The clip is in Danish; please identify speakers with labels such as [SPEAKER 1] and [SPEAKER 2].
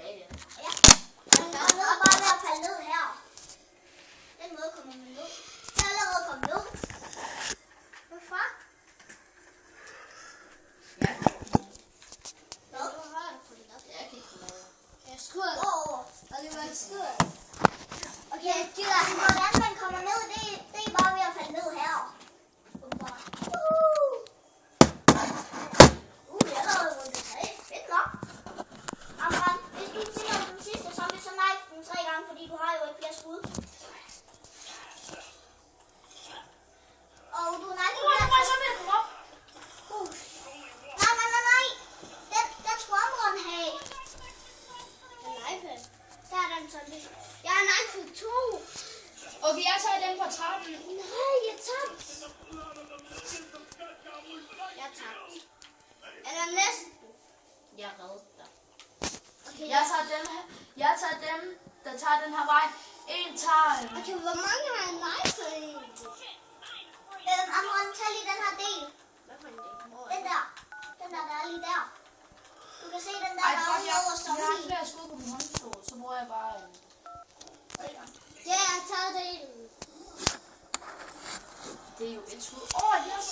[SPEAKER 1] tage den.
[SPEAKER 2] Ja. Den er bare ved at falde ned her. Den måde kommer man ned. Jeg er allerede kommet ned. Hvorfor?
[SPEAKER 1] Ja.
[SPEAKER 2] Hvad? Hvor har du fået det op?
[SPEAKER 1] Jeg kan ikke få noget.
[SPEAKER 2] Jeg skud over. Og det var et skud. Okay, hvordan man kommer ned, det er bare ved at falde ned her. Det er allerede rundt i 3. Fedt nok. Amran, hvis du finder den sidste zombie, så knife den 3 gange, fordi du har jo ikke flere skud. Og du knife den der. Nej. Den skulle Amran have. Den knife. Der er den zombie. Jeg har knife 2.
[SPEAKER 1] Okay, jeg tager den fra trappen.
[SPEAKER 2] Nej, jeg tabte. Jeg tabte. Eller næsten.
[SPEAKER 1] Jeg redder dig.
[SPEAKER 2] Okay,
[SPEAKER 1] Jeg tager dem, der tager den her vej. En tager.
[SPEAKER 2] Okay, hvor mange har en knife egentlig? Amran, tag lige den her del.
[SPEAKER 1] Hvad for en del?
[SPEAKER 2] Den der. Den der er lige der. Du kan se den der,
[SPEAKER 1] Ej,
[SPEAKER 2] der
[SPEAKER 1] fuck,
[SPEAKER 2] er
[SPEAKER 1] jeg
[SPEAKER 2] over
[SPEAKER 1] har
[SPEAKER 2] zombie.
[SPEAKER 1] ikke flere skud på min håndstol, så bruger jeg bare en.
[SPEAKER 2] Ja, jeg har taget delen.
[SPEAKER 1] Det er jo et skud. Yes!